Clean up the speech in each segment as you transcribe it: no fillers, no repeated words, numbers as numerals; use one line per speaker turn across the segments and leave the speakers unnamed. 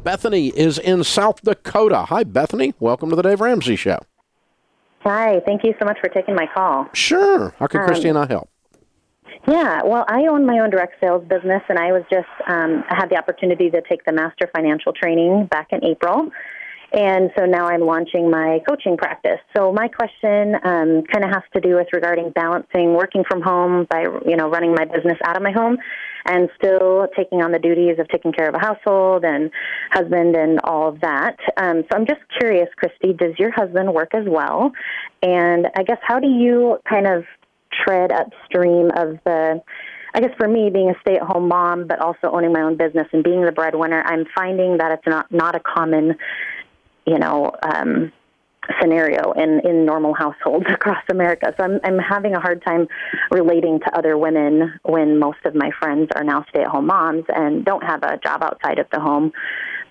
Bethany is in South Dakota. Hi, Bethany. Welcome to the Dave Ramsey Show.
Hi. Thank you so much for taking my call.
Sure. How can Christy and I help?
Yeah, well, I own my own direct sales business, and I was just I had the opportunity to take the Master Financial Training back in April, and so now I'm launching my coaching practice. So my question kind of has to do with regarding balancing working from home by running my business out of my home, and still taking on the duties of taking care of a household and husband and all of that. So I'm just curious, Christy, does your husband work as well? And I guess how do you kind of tread upstream of I guess for me, being a stay-at-home mom, but also owning my own business and being the breadwinner, I'm finding that it's not a common, scenario in normal households across America. So I'm having a hard time relating to other women when most of my friends are now stay-at-home moms and don't have a job outside of the home.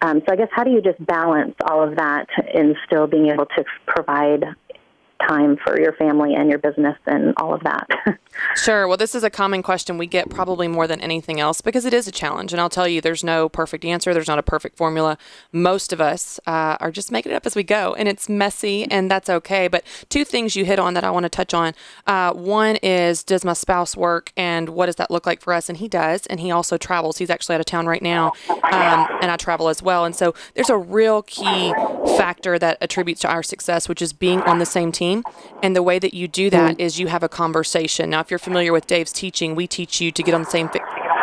So I guess how do you just balance all of that and still being able to provide time for your family and your business and all of that?
Sure. Well, this is a common question we get probably more than anything else because it is a challenge. And I'll tell you, there's no perfect answer. There's not a perfect formula. Most of us are just making it up as we go. And it's messy, and that's okay. But two things you hit on that I want to touch on. One is, does my spouse work, and what does that look like for us? And he does. And he also travels. He's actually out of town right now. And I travel as well. And so there's a real key factor that attributes to our success, which is being on the same team. And the way that you do that is you have a conversation. Now, if you're familiar with Dave's teaching, we teach you to get on the same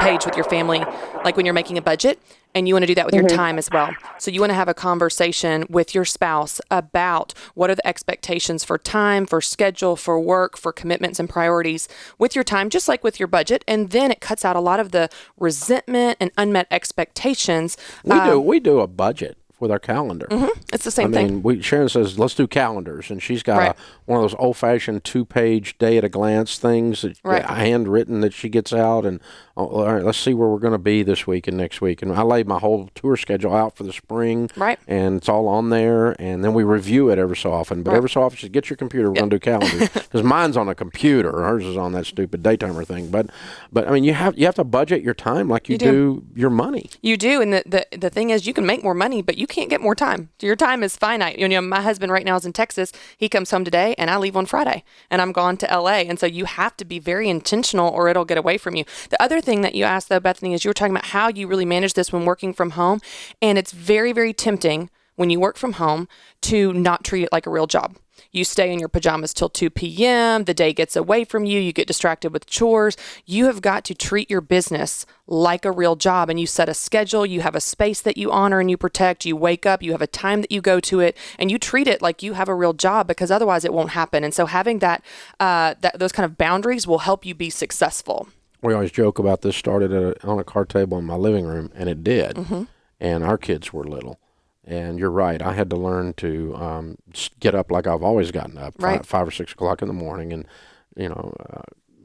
page with your family, like when you're making a budget, and you want to do that with your time as well. So you want to have a conversation with your spouse about what are the expectations for time, for schedule, for work, for commitments and priorities with your time, just like with your budget. And then it cuts out a lot of the resentment and unmet expectations.
We do a budget with our calendar.
It's the same thing.
Sharon says, let's do calendars. And she's got one of those old-fashioned 2-page day-at-a-glance things that handwritten that she gets out. And, all right, let's see where we're going to be this week and next week. And I laid my whole tour schedule out for the spring.
Right.
And it's all on there. And then we review it every so often. But every so often, she says, get your computer. We're going to do calendars. Because mine's on a computer. Hers is on that stupid daytimer thing. But I mean, you have to budget your time like you do your money.
You do. And the thing is, you can make more money, but you can't get more time. Your time is finite. My husband right now is in Texas. He comes home today and I leave on Friday and I'm gone to LA. And so you have to be very intentional or it'll get away from you. The other thing that you asked though, Bethany, is you were talking about how you really manage this when working from home. And it's very, very tempting when you work from home to not treat it like a real job. You stay in your pajamas till 2 p.m. The day gets away from you. You get distracted with chores. You have got to treat your business like a real job, and you set a schedule. You have a space that you honor and you protect. You wake up. You have a time that you go to it, and you treat it like you have a real job because otherwise it won't happen. And so having those kind of boundaries will help you be successful.
We always joke about this. Started on a card table in my living room, and it did. And our kids were little. And you're right. I had to learn to get up like I've always gotten up, 5 or 6 o'clock in the morning, and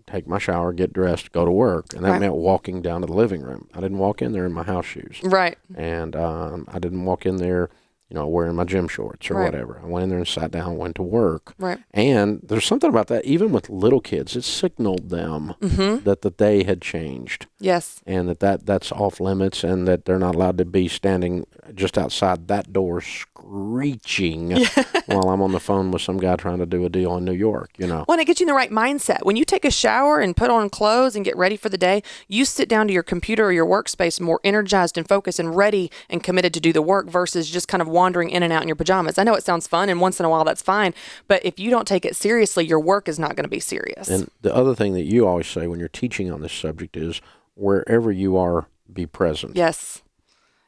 take my shower, get dressed, go to work, and that meant walking down to the living room. I didn't walk in there in my house shoes, and I didn't walk in there, wearing my gym shorts or whatever. I went in there and sat down, went to work, and there's something about that. Even with little kids, it signaled them that the day had changed.
Yes,
and that's off limits, and that they're not allowed to be standing just outside that door screeching while I'm on the phone with some guy trying to do a deal in New York, Well,
and it gets you in the right mindset. When you take a shower and put on clothes and get ready for the day, you sit down to your computer or your workspace more energized and focused and ready and committed to do the work versus just kind of wandering in and out in your pajamas. I know it sounds fun, and once in a while that's fine, but if you don't take it seriously, your work is not going to be serious.
And the other thing that you always say when you're teaching on this subject is, wherever you are, be present.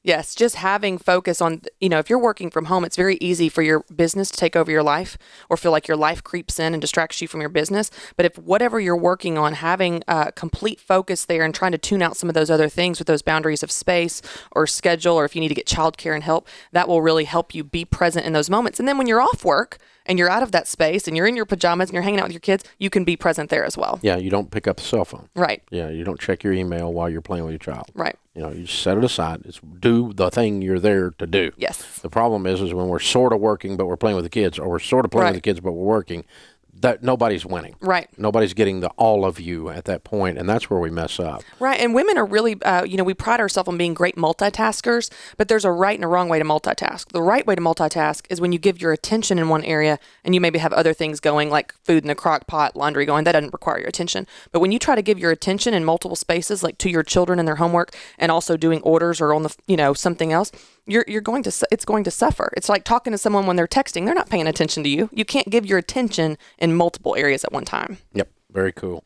Yes, just having focus on, if you're working from home, it's very easy for your business to take over your life or feel like your life creeps in and distracts you from your business. But if whatever you're working on, having complete focus there and trying to tune out some of those other things with those boundaries of space or schedule, or if you need to get childcare and help, that will really help you be present in those moments. And then when you're off work and you're out of that space and you're in your pajamas and you're hanging out with your kids, you can be present there as well.
Yeah, you don't pick up the cell phone.
Right.
Yeah, you don't check your email while you're playing with your child.
Right.
You set it aside. It's do the thing you're there to do.
Yes.
The problem is when we're sort of working but we're playing with the kids, or we're sort of playing with the kids but we're working, that nobody's winning.
Right.
Nobody's getting the all of you at that point, and that's where we mess up.
Right. And women are really, we pride ourselves on being great multitaskers, but there's a right and a wrong way to multitask. The right way to multitask is when you give your attention in one area and you maybe have other things going, like food in the crock pot, laundry going. That doesn't require your attention. But when you try to give your attention in multiple spaces, like to your children and their homework, and also doing orders or on the, something else, it's going to suffer. It's like talking to someone when they're texting. They're not paying attention to you. You can't give your attention in multiple areas at one time.
Yep. Very cool.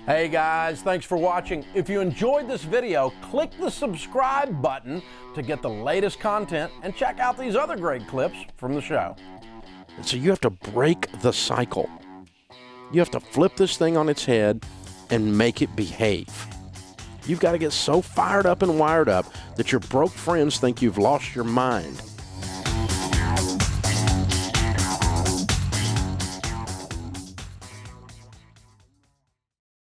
Hey guys, thanks for watching. If you enjoyed this video, click the subscribe button to get the latest content and check out these other great clips from the show.
So you have to break the cycle. You have to flip this thing on its head and make it behave. You've got to get so fired up and wired up that your broke friends think you've lost your mind.